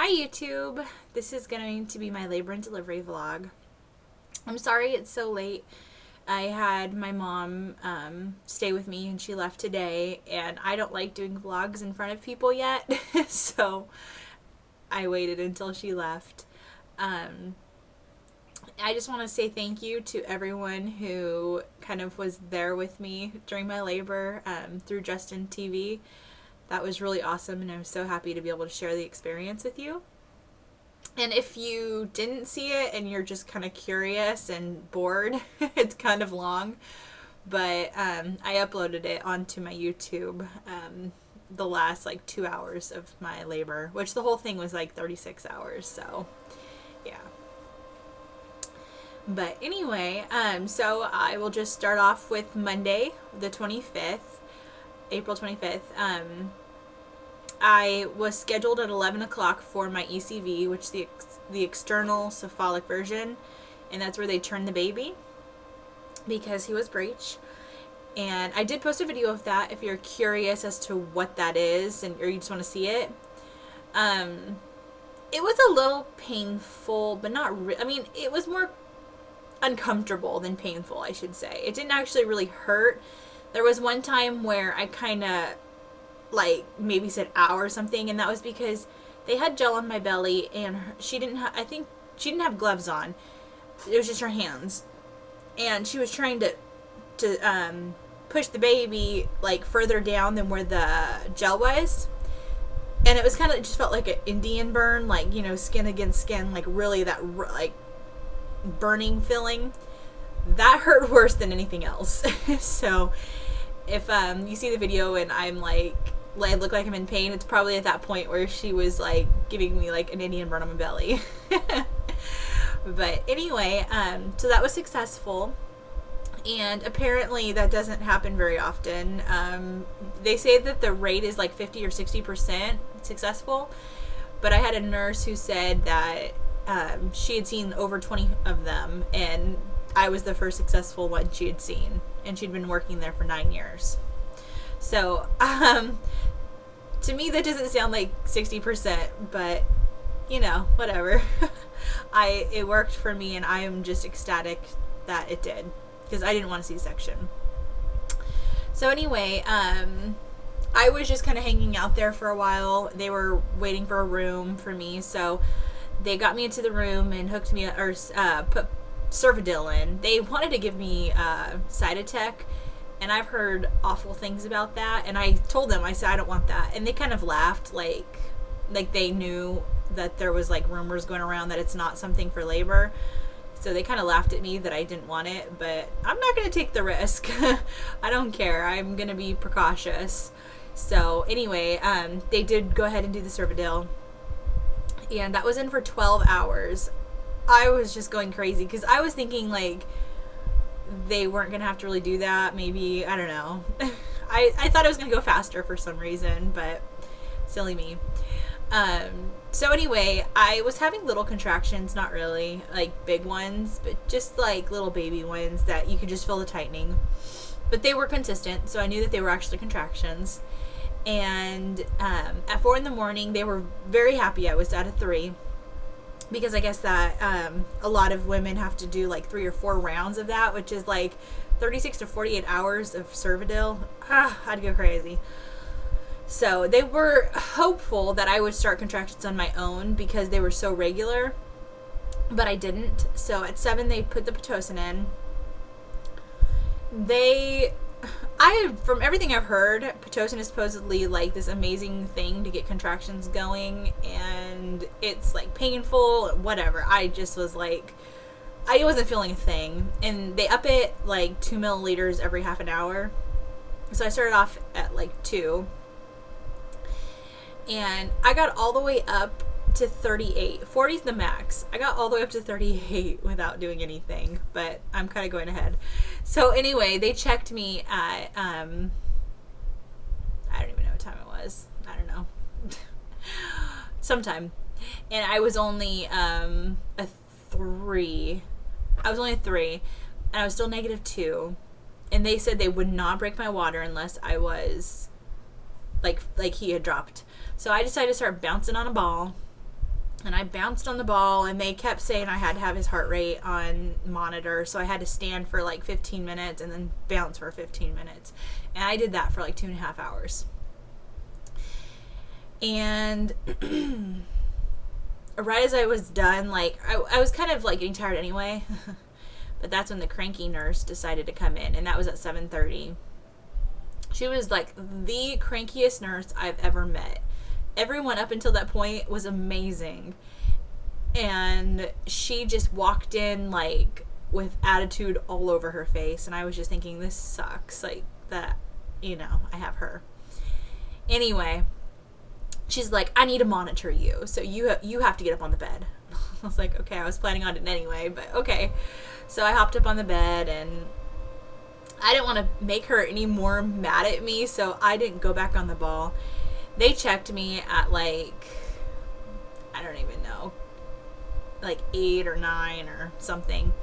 Hi YouTube, this is going to be my labor and delivery vlog. I'm sorry it's so late. I had my mom stay with me and she left today, and I don't like doing vlogs in front of people yet, so I waited until she left. I just want to say thank you to everyone who kind of was there with me during my labor through Justin TV. That was really awesome, and I'm so happy to be able to share the experience with you. And if you didn't see it and you're just kind of curious and bored, it's kind of long, but I uploaded it onto my YouTube the last 2 hours of my labor, which the whole thing was 36 hours, so yeah. But anyway, so I will just start off with Monday, the 25th. April 25th. I was scheduled at 11 o'clock for my ECV, which is the external cephalic version, and that's where they turn the baby because he was breech. And I did post a video of that if you're curious as to what that is or you just want to see it. It was a little painful, but not I mean, it was more uncomfortable than painful, I should say. It didn't actually really hurt. There was one time where I kind of maybe said ow or something, and that was because they had gel on my belly and she didn't I think she didn't have gloves on. It was just her hands, and she was trying to push the baby further down than where the gel was, and it was kind of, it just felt like an Indian burn, skin against skin, really that burning feeling. That hurt worse than anything else. So if you see the video and I look like I'm in pain, it's probably at that point where she was giving me an Indian burn on my belly. But anyway, so that was successful, and apparently that doesn't happen very often. They say that the rate is 50 or 60% successful, but I had a nurse who said that she had seen over 20 of them, and I was the first successful one she had seen, and she'd been working there for 9 years. So, to me that doesn't sound like 60%, but whatever. It worked for me, and I am just ecstatic that it did, because I didn't want a C-section. So anyway, I was just kind of hanging out there for a while. They were waiting for a room for me, so they got me into the room and hooked me up, or put cervidil in. They wanted to give me Cytotec, and I've heard awful things about that, and I told them, I said I don't want that, and they kind of laughed, like they knew that there was rumors going around that it's not something for labor, so they kind of laughed at me that I didn't want it, but I'm not going to take the risk. I don't care. I'm going to be precautious. So anyway, they did go ahead and do the cervidil, and that was in for 12 hours. I was just going crazy because I was thinking they weren't going to have to really do that. Maybe, I don't know. I thought it was going to go faster for some reason, but silly me. So anyway, I was having little contractions, not really big ones, but just little baby ones that you could just feel the tightening. But they were consistent, so I knew that they were actually contractions. And at 4 in the morning, they were very happy I was out of 3. Because I guess that a lot of women have to do 3 or 4 rounds of that, which is 36 to 48 hours of cervidil. I'd go crazy. So they were hopeful that I would start contractions on my own because they were so regular, but I didn't. So at 7, they put the Pitocin in. From everything I've heard, Pitocin is supposedly this amazing thing to get contractions going, and it's painful, whatever. I just was I wasn't feeling a thing, and they up it 2 milliliters every half an hour. So I started off at 2, and I got all the way up to 38. 40 is the max. I got all the way up to 38 without doing anything, but I'm kind of going ahead. So anyway, they checked me at, I don't even know what time it was. I don't know. Sometime. And I was only a 3. I was only a 3, and I was still -2. And they said they would not break my water unless I was like he had dropped. So I decided to start bouncing on a ball. And I bounced on the ball, and they kept saying I had to have his heart rate on monitor. So I had to stand for like 15 minutes and then bounce for 15 minutes. And I did that for like 2.5 hours. And right as I was done, like, I was kind of like getting tired anyway. But that's when the cranky nurse decided to come in, and that was at 7:30. She was like the crankiest nurse I've ever met. Everyone up until that point was amazing. And she just walked in like with attitude all over her face. And I was just thinking, this sucks. Like that, I have her. Anyway, she's like, I need to monitor you. So you have to get up on the bed. I was like, okay, I was planning on it anyway, but okay. So I hopped up on the bed, and I didn't want to make her any more mad at me. So I didn't go back on the ball. They checked me at like, I don't even know, like 8 or 9 or something.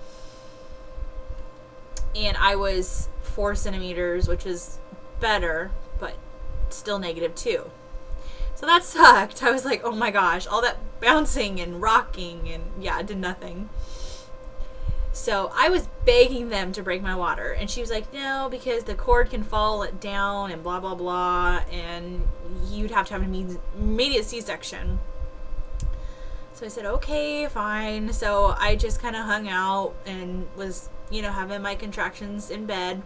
And I was 4 centimeters, which was better, but still -2. So that sucked. I was like, oh my gosh, all that bouncing and rocking, and yeah, it did nothing. So I was begging them to break my water, and she was like, no, because the cord can fall down and blah, blah, blah, and you'd have to have an immediate C-section. So I said, okay, fine. So I just kind of hung out and was, having my contractions in bed.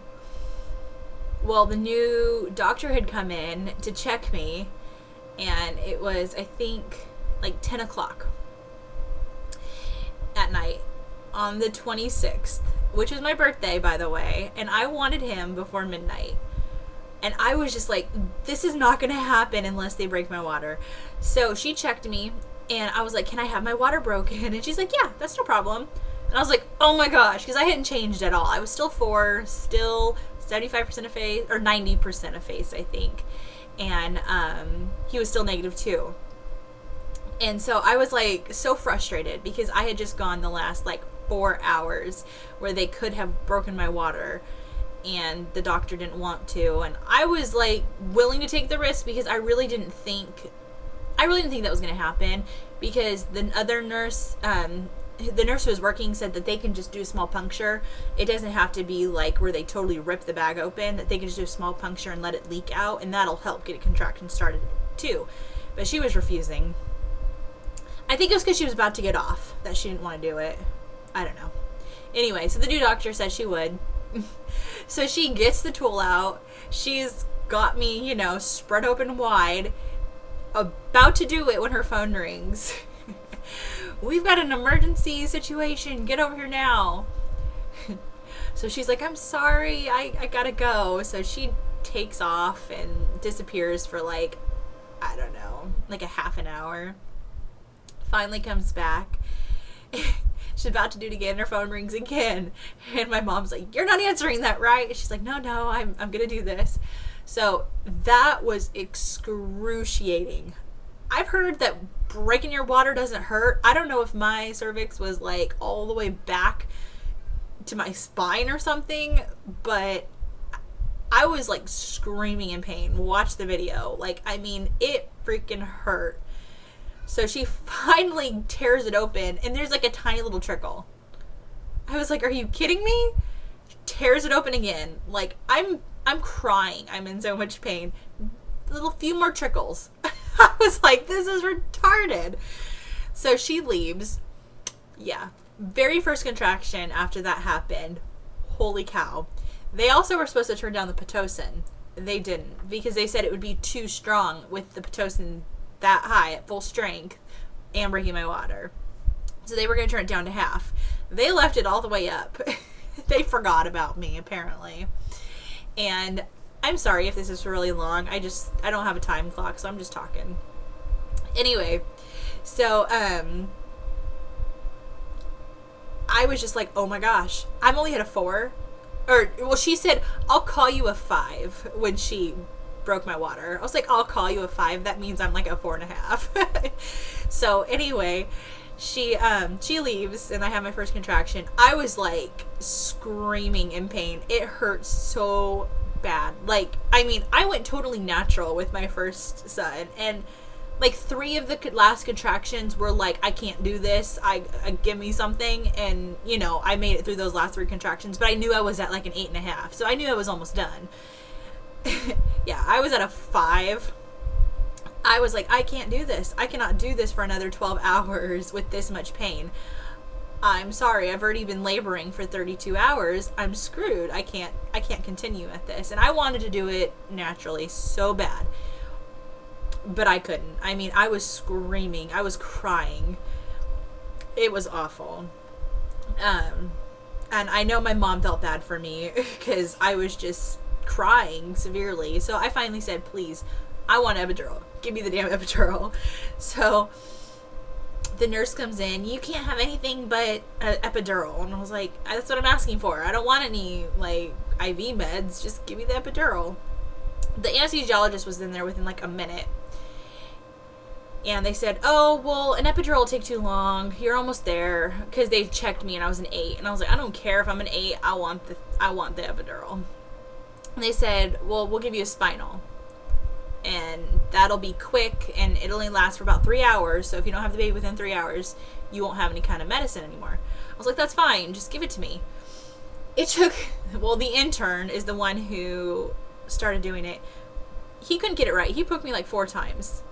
Well, the new doctor had come in to check me, and it was, I think, like 10 o'clock at night. On the 26th, which was my birthday, by the way, and I wanted him before midnight. And I was just like, this is not going to happen unless they break my water. So she checked me, and I was like, can I have my water broken? And she's like, yeah, that's no problem. And I was like, oh my gosh, because I hadn't changed at all. I was still 4, still 75% of face, or 90% of face, I think. And he was still -2. And so I was like so frustrated because I had just gone the last like 4 hours where they could have broken my water, and the doctor didn't want to, and I was like willing to take the risk because I really didn't think that was going to happen, because the other nurse, the nurse who was working, said that they can just do a small puncture. It doesn't have to be like where they totally rip the bag open, that they can just do a small puncture and let it leak out, and that'll help get a contraction started too. But she was refusing. I think it was because she was about to get off that she didn't want to do it. I don't know. Anyway, so the new doctor said she would. So she gets the tool out. She's got me, spread open wide, about to do it when her phone rings. We've got an emergency situation. Get over here now. So she's like, I'm sorry. I gotta go. So she takes off and disappears for like, I don't know, like a half an hour. Finally comes back. She's about to do it again. Her phone rings again. And my mom's like, you're not answering that, right? And she's like, no, I'm going to do this. So that was excruciating. I've heard that breaking your water doesn't hurt. I don't know if my cervix was like all the way back to my spine or something, but I was like screaming in pain. Watch the video. Like, I mean, it freaking hurt. So she finally tears it open, and there's like a tiny little trickle. I was like, are you kidding me? She tears it open again. Like, I'm crying. I'm in so much pain. Little few more trickles. I was like, this is retarded. So she leaves. Yeah. Very first contraction after that happened. Holy cow. They also were supposed to turn down the Pitocin. They didn't, because they said it would be too strong with the Pitocin that high at full strength and breaking my water. So they were going to turn it down to half. They left it all the way up. They forgot about me, apparently. And I'm sorry if this is really long. I don't have a time clock, so I'm just talking. Anyway, so I was just like, oh my gosh, I'm only at a 4. She said, I'll call you a 5 when she broke my water. I was like, I'll call you a 5. That means I'm like a 4.5. So anyway, she leaves, and I have my first contraction. I was like screaming in pain. It hurt so bad. Like, I mean, I went totally natural with my first son, and like 3 of the last contractions were like, I can't do this, I give me something, and you know, I made it through those last 3 contractions, but I knew I was at like an 8.5, so I knew I was almost done. Yeah, I was at a 5. I was like, I can't do this, I cannot do this for another 12 hours with this much pain. I'm sorry, I've already been laboring for 32 hours. I'm screwed. I can't continue at this. And I wanted to do it naturally so bad, but I couldn't. I mean, I was screaming. I was crying. It was awful. And I know my mom felt bad for me because I was just crying severely. So I finally said, please, I want an epidural. Give me the damn epidural. So the nurse comes in, you can't have anything but an epidural. And I was like, that's what I'm asking for. I don't want any, like, IV meds. Just give me the epidural. The anesthesiologist was in there within, like, a minute. And they said, oh, well, an epidural will take too long. You're almost there. Because they checked me and I was an 8. And I was like, I don't care if I'm an 8. I want the epidural. And they said, well, we'll give you a spinal. And that'll be quick, and it'll only last for about 3 hours. So if you don't have the baby within 3 hours, you won't have any kind of medicine anymore. I was like, that's fine. Just give it to me. It took, well, the intern is the one who started doing it. He couldn't get it right. He poked me like 4 times.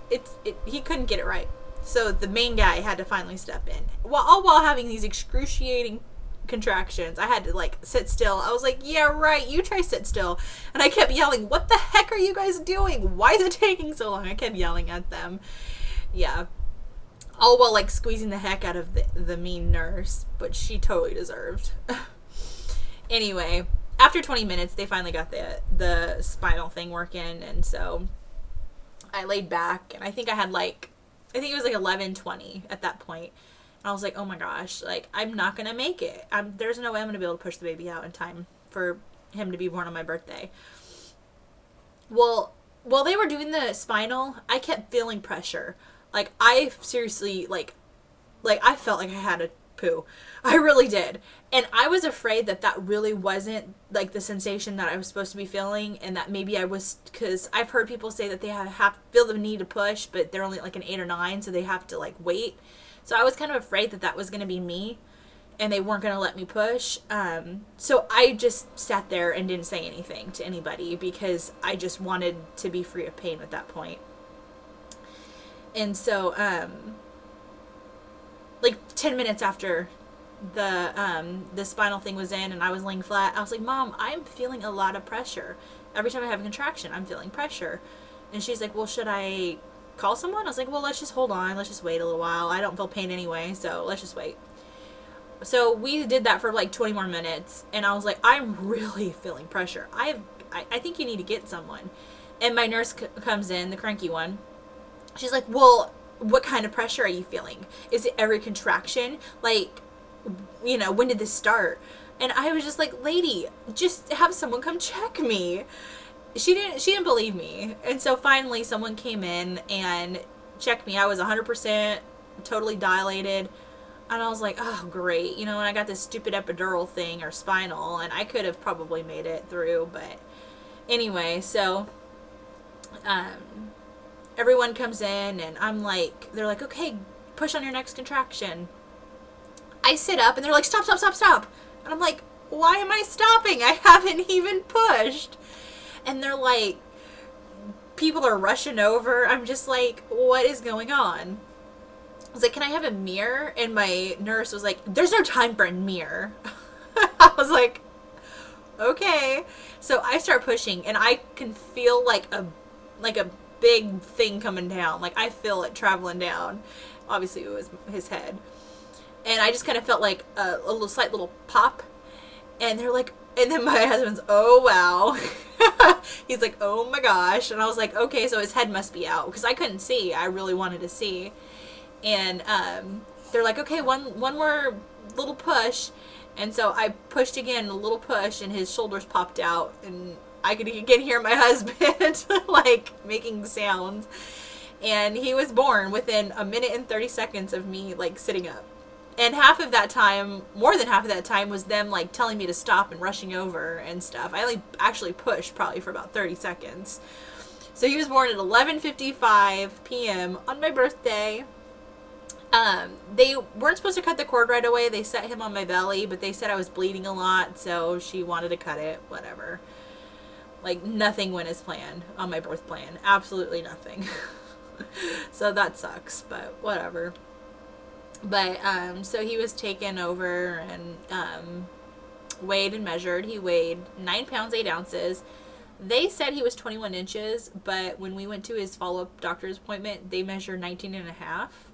He couldn't get it right. So the main guy had to finally step in. All while having these excruciating contractions. I had to like sit still. I was like, yeah, right, you try sit still. And I kept yelling, what the heck are you guys doing? Why is it taking so long? I kept yelling at them. Yeah. All while like squeezing the heck out of the mean nurse, but she totally deserved. Anyway, after 20 minutes, they finally got the spinal thing working, and so I laid back, and I think it was like 11:20 at that point. I was like, oh my gosh, like, I'm not going to make it. There's no way I'm going to be able to push the baby out in time for him to be born on my birthday. Well, while they were doing the spinal, I kept feeling pressure. Like, I seriously, like I felt like I had a poo. I really did. And I was afraid that really wasn't, like, the sensation that I was supposed to be feeling, and that maybe I was, because I've heard people say that they feel the need to push, but they're only, like, an 8 or 9, so they have to, like, wait. So I was kind of afraid that was going to be me, and they weren't going to let me push. So I just sat there and didn't say anything to anybody, because I just wanted to be free of pain at that point. And so, like 10 minutes after the spinal thing was in and I was laying flat, I was like, Mom, I'm feeling a lot of pressure. Every time I have a contraction, I'm feeling pressure. And she's like, well, should I call someone? I was like, well, let's just hold on. Let's just wait a little while. I don't feel pain anyway, so let's just wait. So we did that for like 20 more minutes, and I was like, I'm really feeling pressure. I think you need to get someone. And my nurse comes in, the cranky one. She's like, well, what kind of pressure are you feeling? Is it every contraction? Like, you know, when did this start? And I was just like, lady, just have someone come check me. She didn't believe me. And so finally someone came in and checked me. I was 100% totally dilated. And I was like, oh, great. You know, and I got this stupid epidural thing or spinal, and I could have probably made it through. But anyway, so everyone comes in, and I'm like, they're like, okay, push on your next contraction. I sit up, and they're like, stop, stop, stop, stop. And I'm like, why am I stopping? I haven't even pushed. And they're like, people are rushing over. I'm just like, what is going on? I was like, can I have a mirror? And my nurse was like, there's no time for a mirror. I was like, okay. So I start pushing, and I can feel like a big thing coming down. Like, I feel it traveling down. Obviously, it was his head. And I just kind of felt like a slight little pop. And they're like, and then my husband's, oh, wow. He's like, oh my gosh. And I was like, okay, so his head must be out, because I couldn't see. I really wanted to see. And they're like, okay, one more little push. And so I pushed again, a little push, and his shoulders popped out, and I could again hear my husband like making sounds. And he was born within a minute and 30 seconds of me like sitting up. And half of that time, more than half of that time, was them like telling me to stop and rushing over and stuff. I only actually pushed probably for about 30 seconds. So he was born at 11:55 p.m. on my birthday. They weren't supposed to cut the cord right away. They set him on my belly, but they said I was bleeding a lot, so she wanted to cut it. Whatever. Like, nothing went as planned on my birth plan. Absolutely nothing. So that sucks, but whatever. But, so he was taken over and, weighed and measured. He weighed 9 pounds, 8 ounces. They said he was 21 inches, but when we went to his follow-up doctor's appointment, they measured 19 and a half.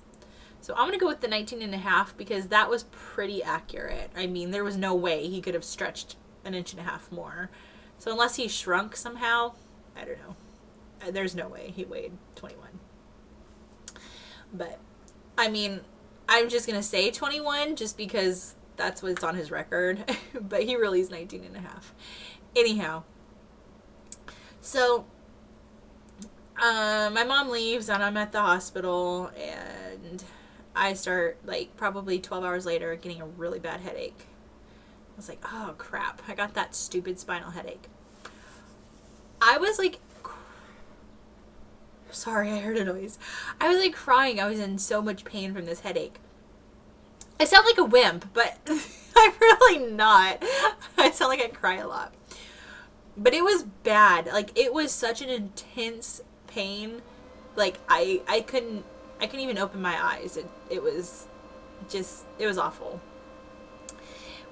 So I'm going to go with the 19 and a half because that was pretty accurate. I mean, there was no way he could have stretched an inch and a half more. So unless he shrunk somehow, I don't know. There's no way he weighed 21. But, I mean, I'm just going to say 21 just because that's what's on his record. But he really is 19 and a half. Anyhow. So, my mom leaves and I'm at the hospital and I start, like, probably 12 hours later getting a really bad headache. I was like, oh, crap. I got that stupid spinal headache. I was, like, sorry, I heard a noise. I was, like, crying. I was in so much pain from this headache. I sound like a wimp, but I'm really not. I sound like I cry a lot. But it was bad. Like, it was such an intense pain. Like, I couldn't even open my eyes. It was awful.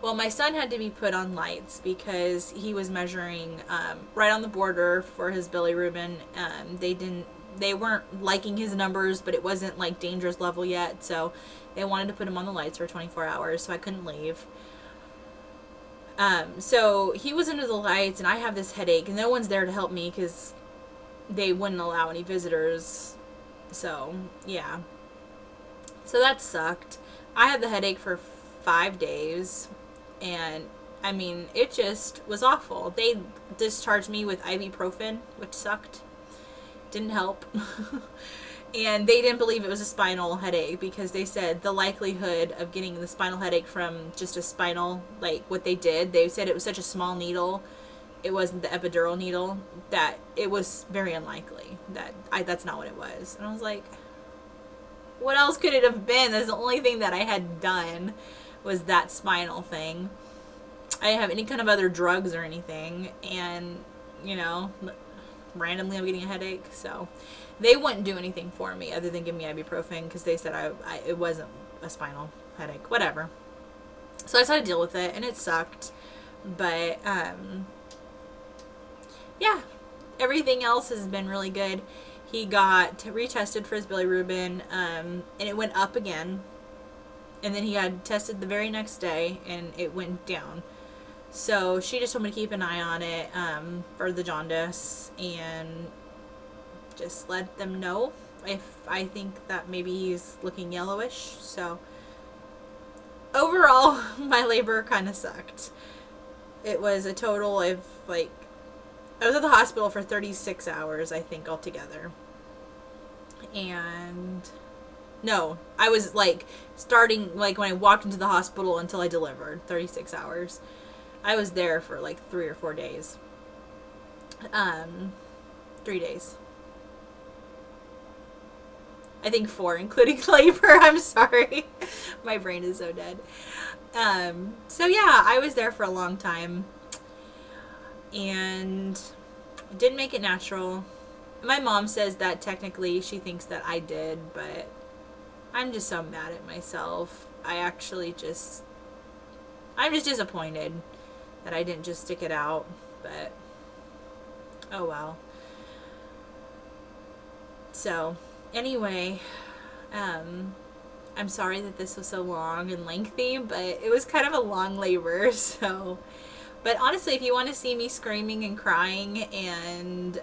Well, my son had to be put on lights because he was measuring right on the border for his bilirubin. They weren't liking his numbers, but it wasn't like dangerous level yet, so they wanted to put him on the lights for 24 hours, so I couldn't leave. So he was under the lights, and I have this headache, and no one's there to help me because they wouldn't allow any visitors. So, yeah. So that sucked. I had the headache for 5 days, and, I mean, it just was awful. They discharged me with ibuprofen, which sucked. Didn't help. And they didn't believe it was a spinal headache because they said the likelihood of getting the spinal headache from just a spinal, like what they did, they said it was such a small needle, it wasn't the epidural needle, that it was very unlikely. That's not what it was. And I was like, what else could it have been? That's the only thing that I had done was that spinal thing. I didn't have any kind of other drugs or anything. And, you know, randomly I'm getting a headache. So they wouldn't do anything for me other than give me ibuprofen because they said it wasn't a spinal headache. Whatever. So I just had to deal with it, and it sucked. But, yeah, everything else has been really good. He got retested for his bilirubin, and it went up again. And then he got tested the very next day, and it went down. So she just told me to keep an eye on it for the jaundice and just let them know if I think that maybe he's looking yellowish. So overall, my labor kind of sucked. It was a total of, like, I was at the hospital for 36 hours, I think, altogether. And no, I was, like, starting, like, when I walked into the hospital until I delivered, 36 hours. I was there for, like, 3 or 4 days. 3 days. I think 4, including labor. I'm sorry. My brain is so dead. So, yeah, I was there for a long time. And didn't make it natural. My mom says that technically she thinks that I did, but I'm just so mad at myself. I'm just disappointed that I didn't just stick it out, but oh well. So, anyway, I'm sorry that this was so long and lengthy, but it was kind of a long labor, so. But honestly, if you want to see me screaming and crying, and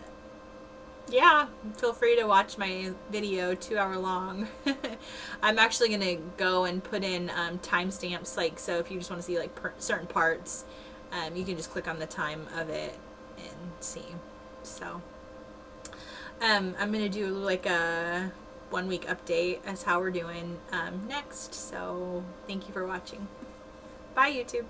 yeah, feel free to watch my video, 2 hour long. I'm actually going to go and put in timestamps, like, so if you just want to see, like, certain parts, you can just click on the time of it and see. So, I'm going to do, like, a 1 week update as how we're doing next. So, thank you for watching. Bye, YouTube.